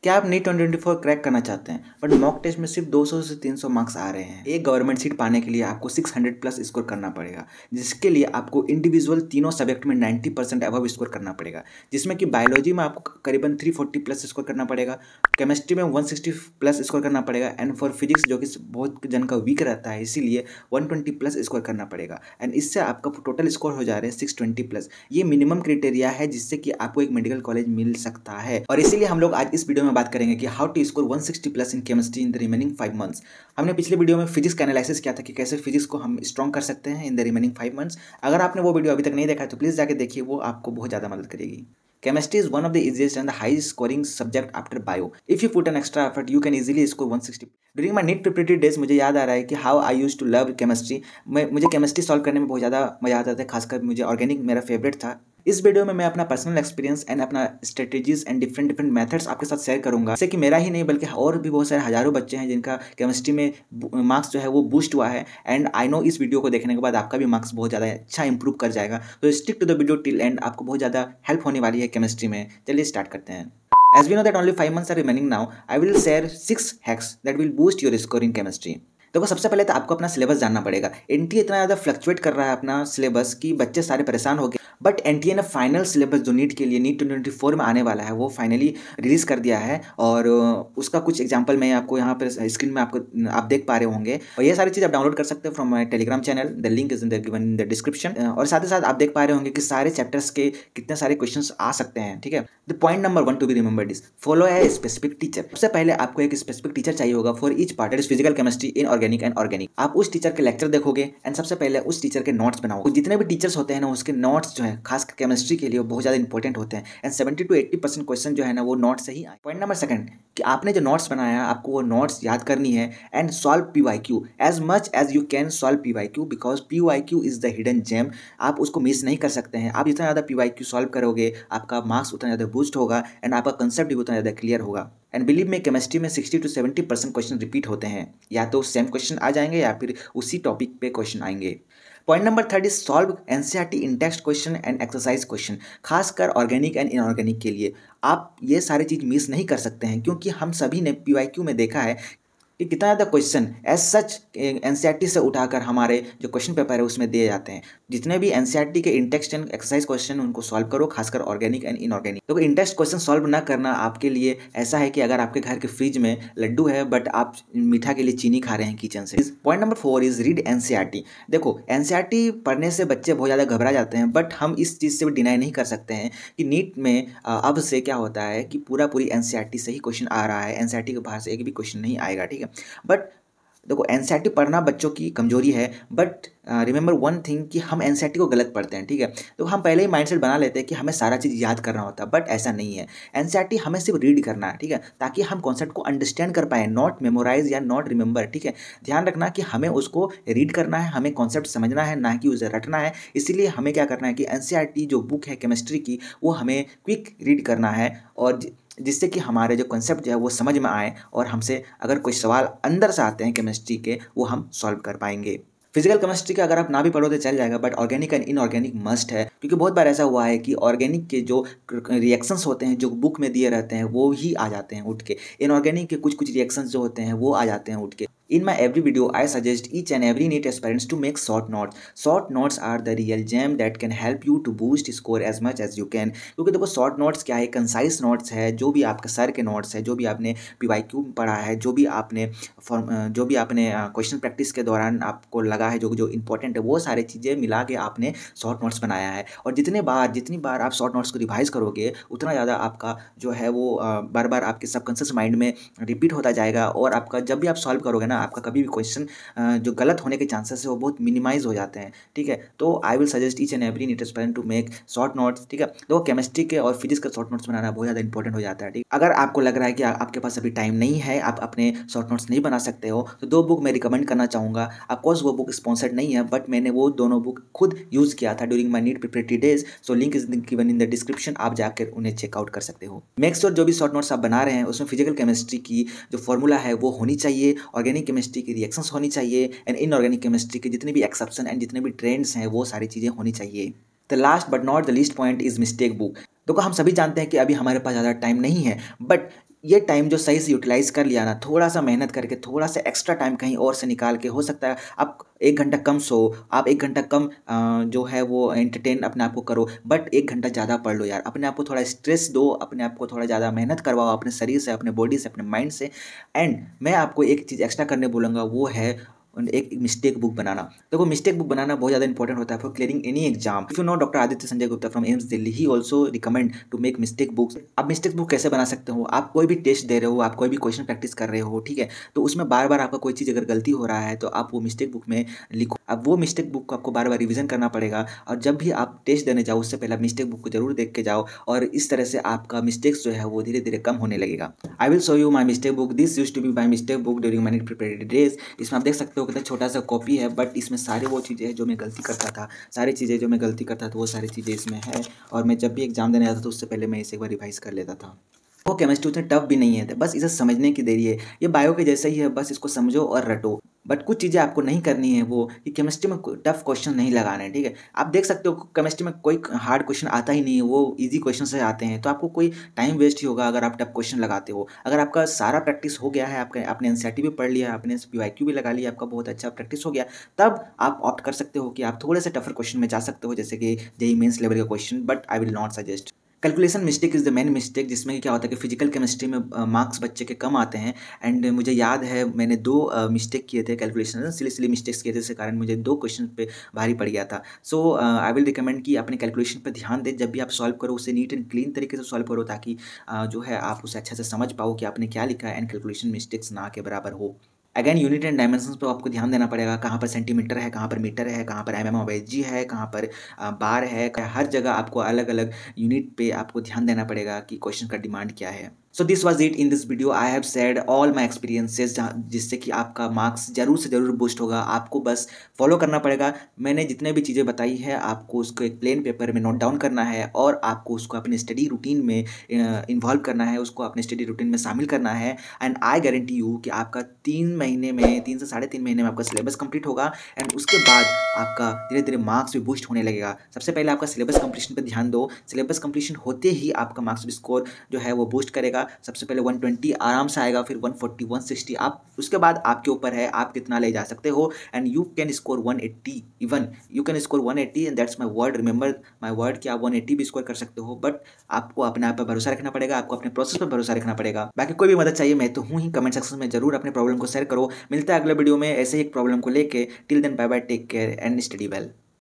क्या आप NEET 2024 crack करना चाहते हैं बट मॉक टेस्ट में सिर्फ 200 से 300 मार्क्स आ रहे हैं? एक गवर्नमेंट सीट पाने के लिए आपको 600 प्लस स्कोर करना पड़ेगा, जिसके लिए आपको इंडिविजुअल तीनों सब्जेक्ट में 90% अबव स्कोर करना पड़ेगा, जिसमें कि बायोलॉजी में आपको करीबन 340 प्लस स्कोर करना पड़ेगा, केमिस्ट्री में 160 प्लस स्कोर करना पड़ेगा, एंड फॉर फिजिक्स जो कि बहुत जन का वीक रहता है इसीलिए 120 प्लस स्कोर करना पड़ेगा। एंड इससे आपका टोटल स्कोर हो जा रहे हैं 620 प्लस। ये मिनिमम क्राइटेरिया है जिससे कि आपको एक मेडिकल कॉलेज मिल सकता है। और इसीलिए हम लोग आज इस वीडियो में बात करेंगे कि how to score 160 plus in chemistry in the remaining 5 months. हमने पिछले वीडियो में फिजिक्स का एनालिसिस किया था कि कैसे फिजिक्स को हम स्ट्रॉन्ग कर सकते हैं इन द रिमेनिंग 5 मंथ्स। अगर आपने वो वीडियो अभी तक नहीं देखा है तो प्लीज़ जाके देखिए, वो आपको बहुत ज़्यादा मदद करेगी। Chemistry is one of the easiest and the highest scoring subject after bio. If you put an extra effort, you can easily score 160. During my NEET preparatory days मुझे याद आ रहा है कि how I used to love chemistry. मुझे chemistry solve करने में बहुत ज़्यादा मज़ा आता था, खासकर मुझे ऑर्गेनिक मेरा फेवरेट था। इस वीडियो में मैं अपना पर्सनल एक्सपीरियंस एंड अपना स्ट्रेटेजीज एंड डिफरेंट मेथड्स आपके साथ शेयर करूंगा, जिससे कि मेरा ही नहीं बल्कि और भी बहुत सारे हजारों बच्चे हैं जिनका केमिस्ट्री में मार्क्स जो है वो बूस्ट हुआ है। एंड आई नो इस वीडियो को देखने के बाद आपका भी मार्क्स बहुत ज़्यादा अच्छा इंप्रूव कर जाएगा। तो stick to the video till end, आपको बहुत ज़्यादा हेल्प होने वाली है केमिस्ट्री में। चलिए स्टार्ट करते हैं। As we know that only 5 months are remaining now, I will share 6 hacks that will boost your score in chemistry. देखो, सबसे पहले तो आपको अपना सिलेबस जानना पड़ेगा। एनटीए इतना ज़्यादा फ्लक्चुएट कर रहा है अपना सिलेबस कि बच्चे सारे परेशान हो गए। बट एनटीए ने फाइनल सिलेबस जो नीट के लिए नीट 2024 में आने वाला है वो फाइनली रिलीज़ कर दिया है। और उसका कुछ एग्जांपल मैं आपको यहाँ पर स्क्रीन में आप देख पा रहे होंगे। और ये सारी चीज़ आप डाउनलोड कर सकते हो from my Telegram channel, the link is given in the description. और साथ ही साथ आप देख पा रहे होंगे कि सारे चैप्टर्स के कितने सारे क्वेश्चन आ सकते हैं। ठीक है, the point number 1 to be remembered is follow a specific teacher. सबसे पहले आपको एक स्पेसिफिक टीचर चाहिए होगा for each part, it is physical, chemistry, inorganic and organic. आप उस टीचर के लेक्चर देखोगे एंड सबसे पहले उस टीचर के नोट्स बनाओगे। जितने भी टीचर्स होते हैं ना, उसके नोट्स जो है खासकर केमिस्ट्री के लिए बहुत ज़्यादा इंपॉर्टेंट होते हैं। एंड 70 to 80% क्वेश्चन जो है ना वो नोट्स से ही आए। पॉइंट नंबर 2 कि आपने जो नोट्स बनाया आपको वो नोट्स याद करनी है and solve PYQ as much as you can solve PYQ, because PYQ is the hidden gem. आप उसको मिस नहीं कर सकते हैं। आप जितना ज़्यादा PYQ सॉल्व करोगे आपका मार्क्स उतना ज़्यादा बूस्ट होगा एंड आपका कंसेप्ट भी उतना ज़्यादा क्लियर होगा। एंड बिलीव में केमिस्ट्री में 60 to 70% क्वेश्चन रिपीट होते हैं, या तो सेम क्वेश्चन आ जाएंगे या फिर उसी टॉपिक पे क्वेश्चन आएंगे। Point number 3 is solve NCERT in text question and exercise question, खासकर ऑर्गेनिक एंड इनऑर्गेनिक के लिए। आप ये सारी चीज़ मिस नहीं कर सकते हैं, क्योंकि हम सभी ने PYQ में देखा है कि कितना ज़्यादा क्वेश्चन एज सच NCERT से उठाकर हमारे जो क्वेश्चन पेपर है उसमें दिए जाते हैं। जितने भी NCERT के इंटेक्स्ट एंड एक्सरसाइज क्वेश्चन उनको सॉल्व करो, खासकर ऑर्गेनिक एंड इनऑर्गेनिक। तो इंटेक्स्ट क्वेश्चन सॉल्व ना करना आपके लिए ऐसा है कि अगर आपके घर के फ्रिज में लड्डू है बट आप मीठा के लिए चीनी खा रहे हैं किचन से। Point number 4 is read NCERT। देखो, NCERT पढ़ने से बच्चे बहुत ज़्यादा घबरा जाते हैं, बट हम इस चीज़ से भी डिनाई नहीं कर सकते हैं कि नीट में अब से क्या होता है कि पूरी NCERT से ही क्वेश्चन आ रहा है। NCERT के बाहर से एक भी क्वेश्चन नहीं आएगा। ठीक है, बट देखो, NCERT पढ़ना बच्चों की कमजोरी है, बट रिमेंबर वन थिंग कि हम NCERT को गलत पढ़ते हैं। ठीक है, तो हम पहले ही माइंडसेट बना लेते हैं कि हमें सारा चीज़ याद करना होता है, बट ऐसा नहीं है। NCERT हमें सिर्फ रीड करना है, ठीक है, ताकि हम कॉन्सेप्ट को अंडरस्टैंड कर पाए, नॉट मेमोराइज या नॉट रिमेंबर। ठीक है, ध्यान रखना कि हमें उसको रीड करना है, हमें कॉन्सेप्ट समझना है, ना कि उसे रटना है। इसीलिए हमें क्या करना है कि NCERT जो बुक है केमिस्ट्री की वो हमें क्विक रीड करना है, और जिससे कि हमारे जो कंसेप्ट जो है वो समझ में आए और हमसे अगर कोई सवाल अंदर से आते हैं केमिस्ट्री के वो हम सॉल्व कर पाएंगे। फिजिकल केमिस्ट्री का अगर आप ना भी पढ़ो तो चल जाएगा, but organic and inorganic must है, क्योंकि बहुत बार ऐसा हुआ है कि ऑर्गेनिक के जो रिएक्शंस होते हैं जो बुक में दिए रहते हैं वो ही आ जाते हैं उठ के, इनऑर्गेनिक के कुछ रिएक्शंस जो होते हैं वो आ जाते हैं उठ के। In my every video, I suggest each and every NEET aspirants to make short notes. Short notes are the real gem that can help you to boost score as much as you can. क्योंकि देखो, short notes क्या है, concise notes है, जो भी आपका sir के notes है, जो भी आपने PYQ पढ़ा है, जो भी आपने क्वेश्चन प्रैक्टिस के दौरान आपको लगा है जो इंपॉर्टेंट है, वो सारी चीज़ें मिला के आपने शॉर्ट नोट्स बनाया है। और जितनी बार आप शॉर्ट नोट्स को रिवाइज करोगे उतना ज़्यादा आपका जो है वो बार बार आपके सबकॉन्शियस माइंड में रिपीट होता जाएगा, और आपका जब भी आप सॉल्व करोगे ना आपका कभी भी क्वेश्चन जो गलत होने के चांसेस है वो बहुत मिनिमाइज हो जाते हैं। ठीक है, तो I will suggest each and every NEET aspirant to make short notes. ठीक है, तो केमिस्ट्री के और फिजिक्स के शॉर्ट नोट्स बनाना बहुत ज़्यादा इंपॉर्टेंट हो जाता है। ठीक, अगर आपको लग रहा है कि आपके पास अभी टाइम नहीं है, आप अपने शॉर्ट नोट्स नहीं बना सकते हो, तो 2 बुक मैं रिकमेंड करना चाहूँगा। ऑफकोर्स वो बुक स्पॉन्सर्ड नहीं है, बट मैंने वो दोनों बुक खुद यूज़ किया था during my NEET preparatory days, so link is given in the description, आप जाकर उन्हें चेकआउट कर सकते हो। मेक श्योर जो भी शॉर्ट नोट्स आप बना रहे हैं उसमें फिजिकल केमिस्ट्री की जो फॉर्मूला है वो होनी चाहिए, ऑर्गेनिक केमिस्ट्री की रिएक्शंस होनी चाहिए, एंड इनऑर्गेनिक केमिस्ट्री के जितने भी एक्सेप्शन एंड जितने भी ट्रेंड्स हैं वो सारी चीज़ें होनी चाहिए। The last but not the least point is mistake book. देखो, हम सभी जानते हैं कि अभी हमारे पास ज़्यादा टाइम नहीं है, बट ये टाइम जो सही से यूटिलाइज़ कर लिया ना, थोड़ा-सा मेहनत करके, थोड़ा-सा एक्स्ट्रा टाइम कहीं और से निकाल के, हो सकता है आप 1 घंटा कम सोओ, आप 1 घंटा कम जो है वो एंटरटेन अपने आप को करो, बट 1 घंटा ज़्यादा पढ़ लो यार। अपने आप को थोड़ा स्ट्रेस दो, अपने आप को थोड़ा ज़्यादा मेहनत करवाओ अपने शरीर से, अपने बॉडी से, अपने माइंड से। एंड मैं आपको एक चीज़ एक्स्ट्रा करने बोलूँगा, वो है एक मिस्टेक बुक बनाना। देखो मिस्टेक बुक बनाना बहुत ज़्यादा इंपॉर्टेंट होता है for clearing any exam. If you know doctor Aditya Sanjay Gupta from AIIMS Delhi, he also recommend to make mistake books. आप मिस्टेक बुक कैसे बना सकते हो? आप कोई भी टेस्ट दे रहे हो, आप कोई भी क्वेश्चन प्रैक्टिस कर रहे हो, ठीक है, तो उसमें बार बार आपका कोई चीज़ अगर गलती हो रहा है तो आप वो मिस्टेक बुक में लिखो। अब वो मिस्टेक बुक को आपको बार बार रिविजन करना पड़ेगा, और जब भी आप टेस्ट देने जाओ उससे पहले मिस्टेक बुक को जरूर देख के जाओ, और इस तरह से आपका मिस्टेक्स जो है वो धीरे धीरे कम होने लगेगा। I will show you my mistake book. This used to be my mistake book during my preparatory days. इसमें आप देख सकते हो कितना छोटा सा कॉपी है, बट इसमें सारे वो चीज़ें हैं जो मैं गलती करता था, सारी चीज़ें जो मैं गलती करता था वो सारी चीज़ें इसमें है, और मैं जब भी एग्जाम देने जाता था उससे पहले मैं इसे एक बार रिवाइज कर लेता था। वो केमिस्ट्री उतनी टफ भी नहीं है, बस इसे समझने की देरी है। ये बायो के जैसा ही है, बस इसको समझो और रटो। बट कुछ चीज़ें आपको नहीं करनी है, वो कि केमिस्ट्री में टफ क्वेश्चन नहीं लगाने हैं, ठीक है। आप देख सकते हो केमिस्ट्री में कोई हार्ड क्वेश्चन आता ही नहीं है, वो इजी क्वेश्चन से आते हैं, तो आपको कोई टाइम वेस्ट ही होगा अगर आप टफ क्वेश्चन लगाते हो। अगर आपका सारा प्रैक्टिस हो गया है, आपने एनसीईआरटी भी पढ़ लिया, आपने पीवाईक्यू भी लगा लिया, आपका बहुत अच्छा प्रैक्टिस हो गया, तब आप ऑप्ट कर सकते हो कि आप थोड़े से टफर क्वेश्चन में जा सकते हो, जैसे कि जेईई मेंस लेवल का question, but I will not suggest. Calculation mistake is the main mistake, जिसमें कि क्या होता है कि फिजिकल केमिस्ट्री में मार्क्स बच्चे के कम आते हैं। एंड मुझे याद है मैंने 2 मिस्टेक किए थे कैलकुलेशन, सिली मिस्टेक्स किए थे, जिसके कारण मुझे 2 क्वेश्चन पे भारी पड़ गया था। सो आई विल रिकमेंड कि अपने कैलकुलेशन पे ध्यान दें, जब भी आप सॉल्व करो उसे नीट एंड क्लीन तरीके से सॉल्व करो, ताकि जो है आप उसे अच्छे से समझ पाओ कि आपने क्या लिखा है, एंड कैलकुलेशन मिस्टेक्स ना के बराबर हो। अगेन यूनिट एंड डायमेंशंस पे आपको ध्यान देना पड़ेगा, कहाँ पर सेंटीमीटर है, कहाँ पर मीटर है, कहाँ पर mm/g है, कहाँ पर बार है, हर जगह आपको अलग अलग यूनिट पे आपको ध्यान देना पड़ेगा कि क्वेश्चन का डिमांड क्या है। So this was it in this video. I have said all my experiences, जिससे कि आपका मार्क्स जरूर से जरूर बूस्ट होगा। आपको बस फॉलो करना पड़ेगा, मैंने जितने भी चीज़ें बताई है आपको उसको एक प्लेन पेपर में नोट डाउन करना है, और आपको उसको अपने स्टडी रूटीन में इन्वॉल्व करना है, उसको अपने स्टडी रूटीन में शामिल करना है। एंड आई गारंटी यू कि आपका 3 महीने में, 3 से साढ़े 3 महीने में आपका सिलेबस कंप्लीट होगा, एंड उसके बाद आपका धीरे धीरे मार्क्स भी बूस्ट होने लगेगा। सबसे पहले आपका सिलेबस कंप्लीशन पर ध्यान दो, सिलेबस कंप्लीशन होते ही आपका मार्क्स स्कोर जो है वो बूस्ट करेगा। सबसे पहले 120 आराम से आएगा, फिर 140, 160, आप उसके बाद आपके ऊपर है आप कितना ले जा सकते हो। And you can score 180, even you can score 180, and that's my word, remember my word कि आप 180 भी स्कोर कर सकते हो। बट आपको अपने आप पर भरोसा रखना पड़ेगा, आपको अपने प्रोसेस पर भरोसा रखना पड़ेगा। बाकी कोई भी मदद चाहिए मैं तो हूँ ही, कमेंट सेक्शन में जरूर अपने प्रॉब्लम को शेयर करो। मिलता है अगले वीडियो में ऐसे ही एक प्रॉब्लम को लेके। Till then bye bye, take care and study well.